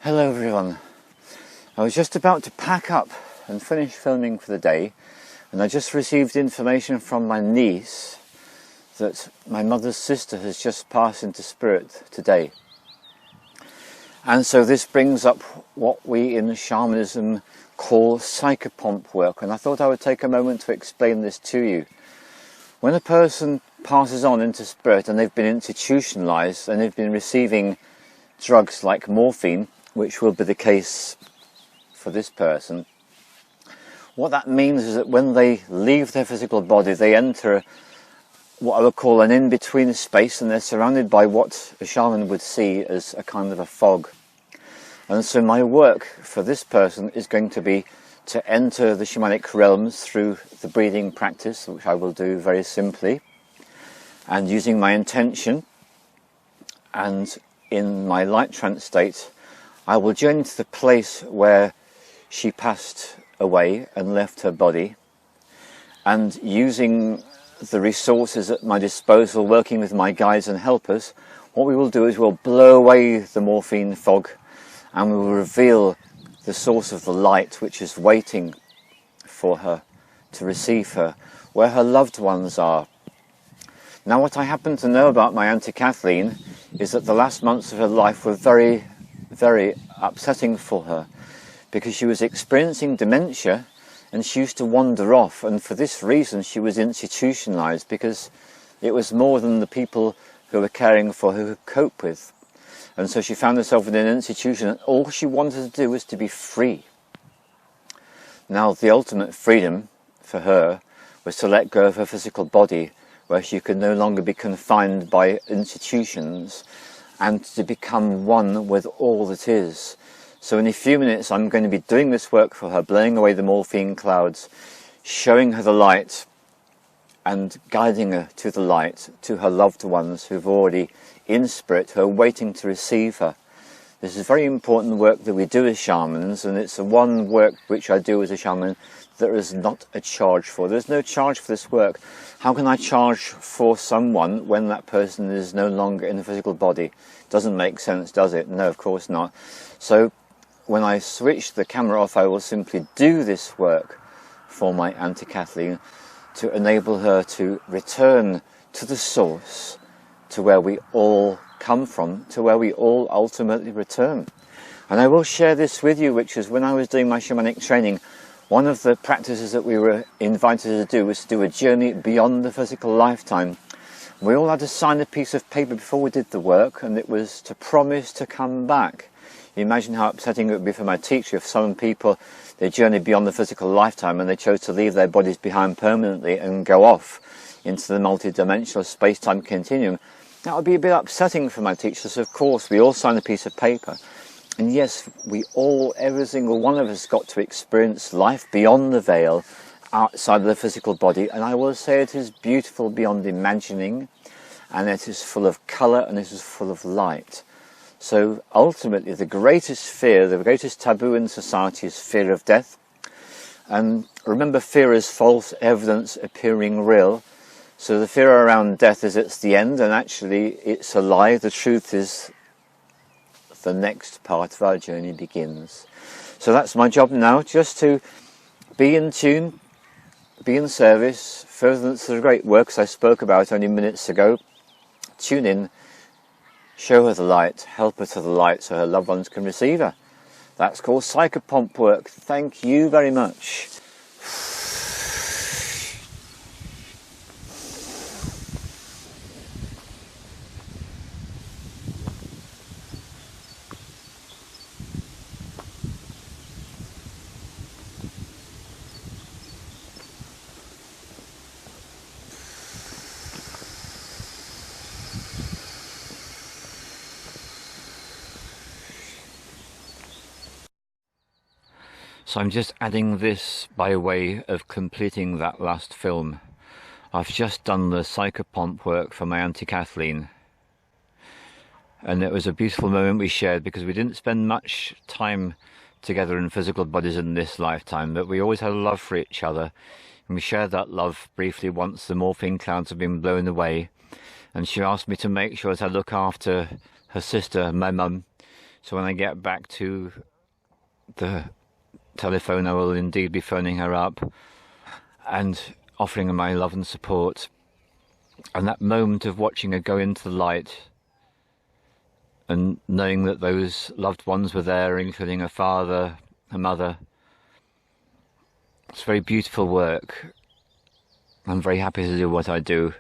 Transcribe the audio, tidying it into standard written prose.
Hello everyone. I was just about to pack up and finish filming for the day, and I just received information from my niece that my mother's sister has just passed into spirit today. And so this brings up what we in shamanism call psychopomp work, and I thought I would take a moment to explain this to you. When a person passes on into spirit and they've been institutionalized and they've been receiving drugs like morphine, which will be the case for this person, what that means is that when they leave their physical body, they enter what I would call an in-between space, and they're surrounded by what a shaman would see as a kind of a fog. And so my work for this person is going to be to enter the shamanic realms through the breathing practice, which I will do very simply, and using my intention, and in my light trance state I will journey to the place where she passed away and left her body, and using the resources at my disposal, working with my guides and helpers, what we will do is we'll blow away the morphine fog and we will reveal the source of the light which is waiting for her to receive her, where her loved ones are. Now, what I happen to know about my Auntie Kathleen is that the last months of her life were very, very upsetting for her, because she was experiencing dementia and she used to wander off, and for this reason she was institutionalized, because it was more than the people who were caring for her could cope with. And so she found herself in an institution, and all she wanted to do was to be free. Now, the ultimate freedom for her was to let go of her physical body, where she could no longer be confined by institutions, and to become one with all that is. So in a few minutes I'm going to be doing this work for her, blowing away the morphine clouds, showing her the light and guiding her to the light, to her loved ones who've already in spirit, who are waiting to receive her. This is very important work that we do as shamans, and it's the one work which I do as a shaman there is not a charge for. There's no charge for this work. How can I charge for someone when that person is no longer in the physical body? Doesn't make sense, does it? No, of course not. So when I switch the camera off, I will simply do this work for my Auntie Kathleen to enable her to return to the source, to where we all come from, to where we all ultimately return. And I will share this with you, which is when I was doing my shamanic training, one of the practices that we were invited to do was to do a journey beyond the physical lifetime. We all had to sign a piece of paper before we did the work, and it was to promise to come back. You imagine how upsetting it would be for my teacher if some people, they journeyed beyond the physical lifetime and they chose to leave their bodies behind permanently and go off into the multi-dimensional space-time continuum. That would be a bit upsetting for my teachers. Of course, we all signed a piece of paper. And yes, we all, every single one of us, got to experience life beyond the veil, outside of the physical body. And I will say it is beautiful beyond imagining, and it is full of colour, and it is full of light. So ultimately, the greatest fear, the greatest taboo in society is fear of death. And remember, fear is false evidence appearing real. So the fear around death is it's the end, and actually it's a lie. The truth is the next part of our journey begins. So that's my job now, just to be in tune, be in service, furtherance to the great works I spoke about only minutes ago. Tune in, show her the light, help her to the light so her loved ones can receive her. That's called Psychopomp work. Thank you very much. So I'm just adding this by way of completing that last film. I've just done the Psychopomp work for my Auntie Kathleen. And it was a beautiful moment we shared, because we didn't spend much time together in physical bodies in this lifetime, but we always had a love for each other. And we shared that love briefly once the morphine clouds had been blown away. And she asked me to make sure that I look after her sister, my mum, So when I get back to the telephone, I will indeed be phoning her up and offering her my love and support. And that moment of watching her go into the light and knowing that those loved ones were there, including her father, her mother, it's very beautiful work. I'm very happy to do what I do.